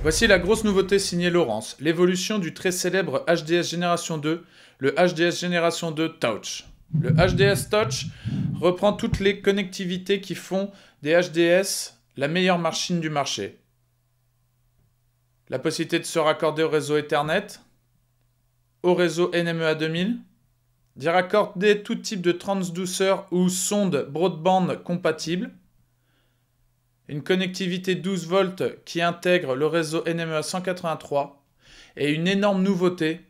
Voici la grosse nouveauté signée Laurence, l'évolution du très célèbre HDS Génération 2, le HDS Génération 2 Touch. Le HDS Touch reprend toutes les connectivités qui font des HDS la meilleure machine du marché. La possibilité de se raccorder au réseau Ethernet, au réseau NMEA 2000, d'y raccorder tout type de transduceur ou sonde broadband compatible, une connectivité 12 volts qui intègre le réseau NMEA 183, et une énorme nouveauté,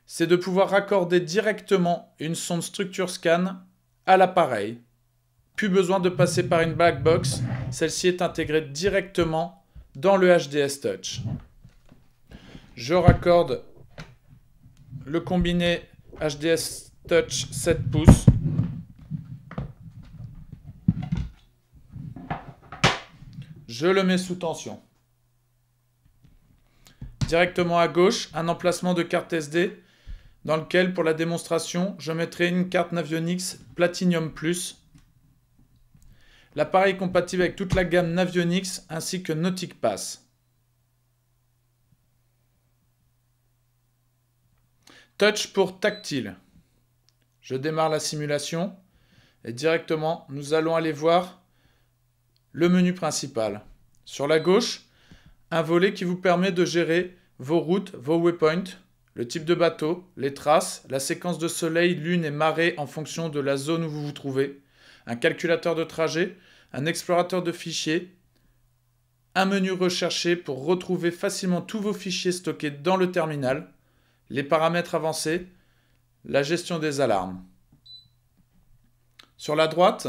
c'est de pouvoir raccorder directement une sonde Structure Scan à l'appareil. Plus besoin de passer par une black box, celle-ci est intégrée directement dans le HDS Touch. Je raccorde le combiné HDS Touch 7 pouces. Je le mets sous tension. Directement à gauche, un emplacement de carte SD dans lequel, pour la démonstration, je mettrai une carte Navionics Platinum Plus. L'appareil est compatible avec toute la gamme Navionics ainsi que Nautic Pass. Touch pour tactile. Je démarre la simulation et directement nous allons aller voir le menu principal. Sur la gauche, un volet qui vous permet de gérer vos routes, vos waypoints, le type de bateau, les traces, la séquence de soleil, lune et marée en fonction de la zone où vous vous trouvez, un calculateur de trajet, un explorateur de fichiers, un menu recherché pour retrouver facilement tous vos fichiers stockés dans le terminal, les paramètres avancés, la gestion des alarmes. Sur la droite,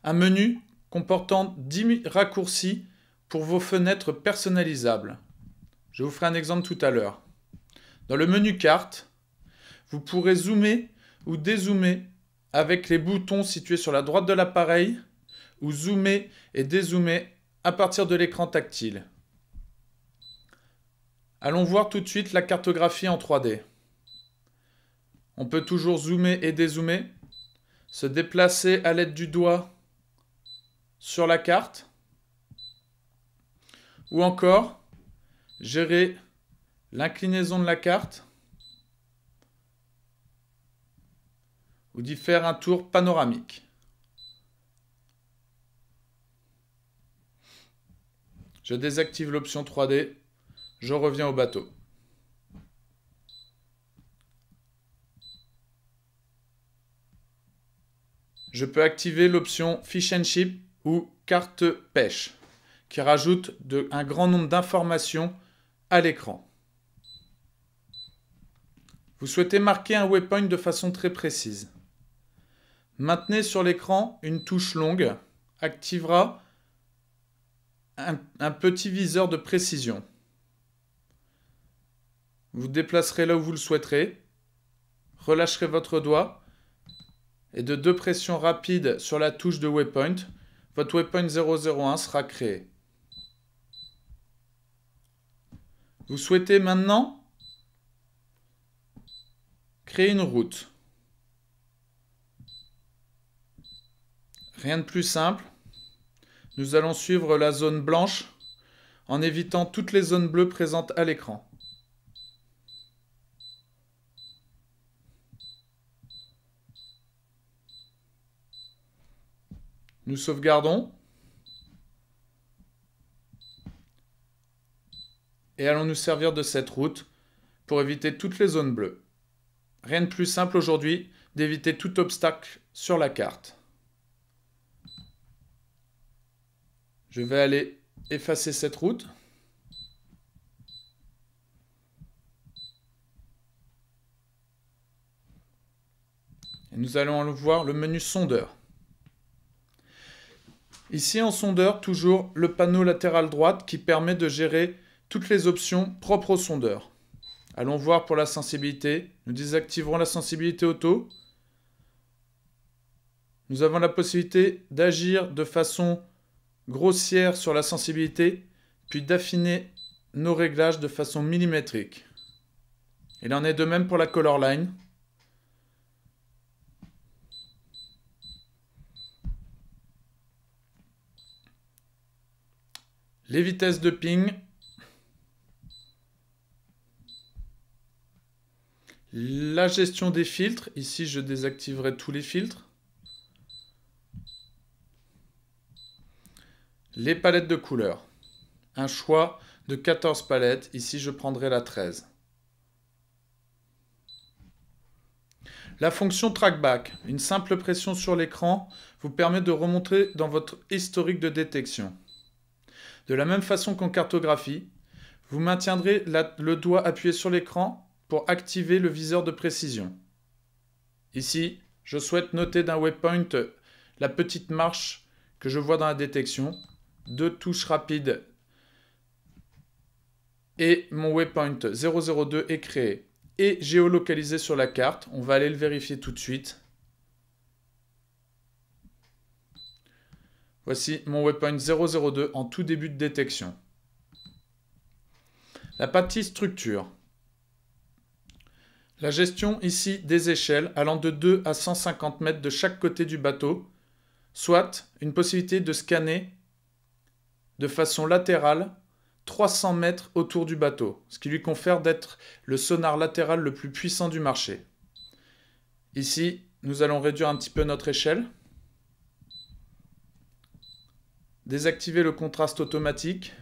un menu comportant 10 raccourcis pour vos fenêtres personnalisables. Je vous ferai un exemple tout à l'heure. Dans le menu carte, vous pourrez zoomer ou dézoomer avec les boutons situés sur la droite de l'appareil ou zoomer et dézoomer à partir de l'écran tactile. Allons voir tout de suite la cartographie en 3D. On peut toujours zoomer et dézoomer, se déplacer à l'aide du doigt sur la carte, ou encore gérer l'inclinaison de la carte, ou d'y faire un tour panoramique. Je désactive l'option 3D, je reviens au bateau. Je peux activer l'option Fish and Chip ou carte pêche, qui rajoute un grand nombre d'informations à l'écran. Vous souhaitez marquer un waypoint de façon très précise. Maintenez sur l'écran une touche longue, activera un petit viseur de précision. Vous déplacerez là où vous le souhaiterez, relâcherez votre doigt et de 2 pressions rapides sur la touche de waypoint, votre waypoint 001 sera créé. Vous souhaitez maintenant créer une route. Rien de plus simple. Nous allons suivre la zone blanche en évitant toutes les zones bleues présentes à l'écran. Nous sauvegardons. Et allons nous servir de cette route pour éviter toutes les zones bleues. Rien de plus simple aujourd'hui d'éviter tout obstacle sur la carte. Je vais aller effacer cette route. Et nous allons voir le menu sondeur. Ici en sondeur, toujours le panneau latéral droite qui permet de gérer toutes les options propres au sondeur. Allons voir pour la sensibilité. Nous désactiverons la sensibilité auto. Nous avons la possibilité d'agir de façon grossière sur la sensibilité, puis d'affiner nos réglages de façon millimétrique. Il en est de même pour la color line. Les vitesses de ping, La gestion des filtres. Ici, je désactiverai tous les filtres. Les palettes de couleurs. Un choix de 14 palettes. Ici, je prendrai la 13. La fonction Trackback, une simple pression sur l'écran, vous permet de remonter dans votre historique de détection. De la même façon qu'en cartographie, vous maintiendrez le doigt appuyé sur l'écran pour activer le viseur de précision. Ici, je souhaite noter d'un waypoint la petite marche que je vois dans la détection. 2 touches rapides et mon waypoint 002 est créé et géolocalisé sur la carte. On va aller le vérifier tout de suite. Voici mon waypoint 002 en tout début de détection. La partie structure. La gestion ici des échelles allant de 2 à 150 mètres de chaque côté du bateau, soit une possibilité de scanner de façon latérale 300 mètres autour du bateau, ce qui lui confère d'être le sonar latéral le plus puissant du marché. Ici, nous allons réduire un petit peu notre échelle, désactiver le contraste automatique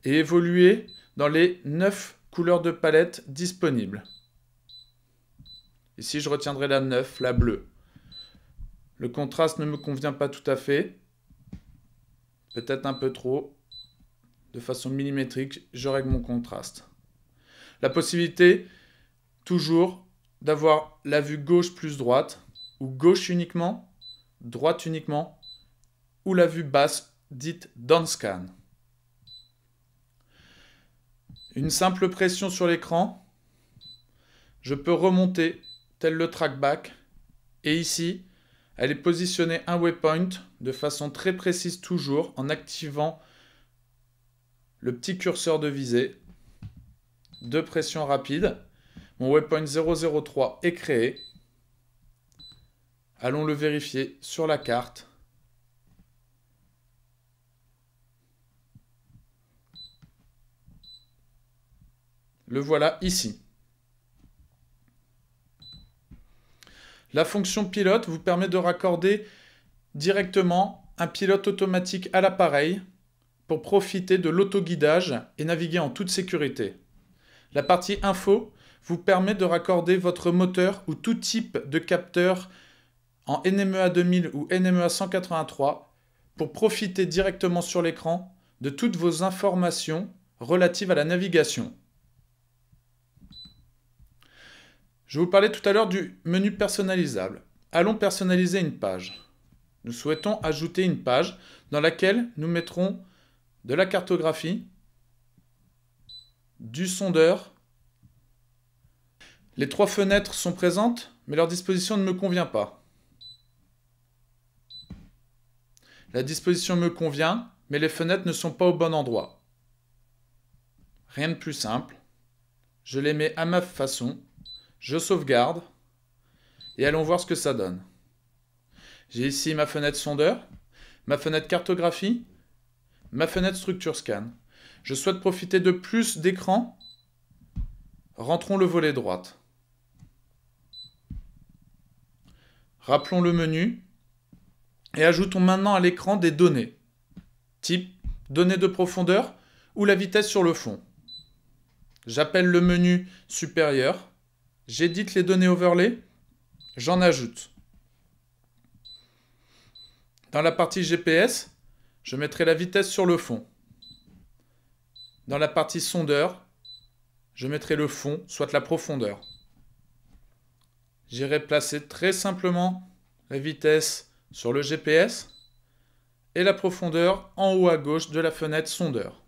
et évoluer dans les 9 couleurs de palette disponibles. Ici, je retiendrai la 9, la bleue. Le contraste ne me convient pas tout à fait, peut-être un peu trop. De façon millimétrique, je règle mon contraste. La possibilité, toujours, d'avoir la vue gauche plus droite, ou gauche uniquement, droite uniquement, ou la vue basse, dite downscan. Une simple pression sur l'écran, je peux remonter, tel le trackback, et ici, elle est positionnée un waypoint de façon très précise toujours, en activant le petit curseur de visée, 2 pressions rapides. Mon waypoint 003 est créé. Allons le vérifier sur la carte. Le voilà ici. La fonction pilote vous permet de raccorder directement un pilote automatique à l'appareil pour profiter de l'autoguidage et naviguer en toute sécurité. La partie info vous permet de raccorder votre moteur ou tout type de capteur en NMEA 2000 ou NMEA 183 pour profiter directement sur l'écran de toutes vos informations relatives à la navigation. Je vous parlais tout à l'heure du menu personnalisable. Allons personnaliser une page. Nous souhaitons ajouter une page dans laquelle nous mettrons de la cartographie, du sondeur. Les 3 fenêtres sont présentes, mais leur disposition ne me convient pas. La disposition me convient, mais les fenêtres ne sont pas au bon endroit. Rien de plus simple. Je les mets à ma façon, je sauvegarde, et allons voir ce que ça donne. J'ai ici ma fenêtre sondeur, ma fenêtre cartographie, ma fenêtre structure scan. Je souhaite profiter de plus d'écran. Rentrons le volet droite. Rappelons le menu et ajoutons maintenant à l'écran des données. Type données de profondeur ou la vitesse sur le fond. J'appelle le menu supérieur. J'édite les données overlay. J'en ajoute. Dans la partie GPS, je mettrai la vitesse sur le fond. Dans la partie sondeur, je mettrai le fond, soit la profondeur. J'irai placer très simplement la vitesse sur le GPS et la profondeur en haut à gauche de la fenêtre sondeur.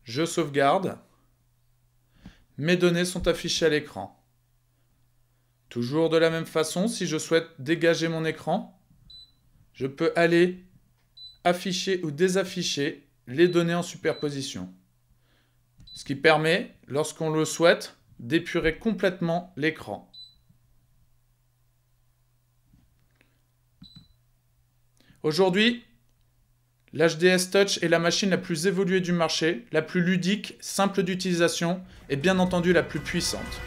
Je sauvegarde. Mes données sont affichées à l'écran. Toujours de la même façon, si je souhaite dégager mon écran, je peux aller afficher ou désafficher les données en superposition. Ce qui permet, lorsqu'on le souhaite, d'épurer complètement l'écran. Aujourd'hui, l'HDS Touch est la machine la plus évoluée du marché, la plus ludique, simple d'utilisation et bien entendu la plus puissante.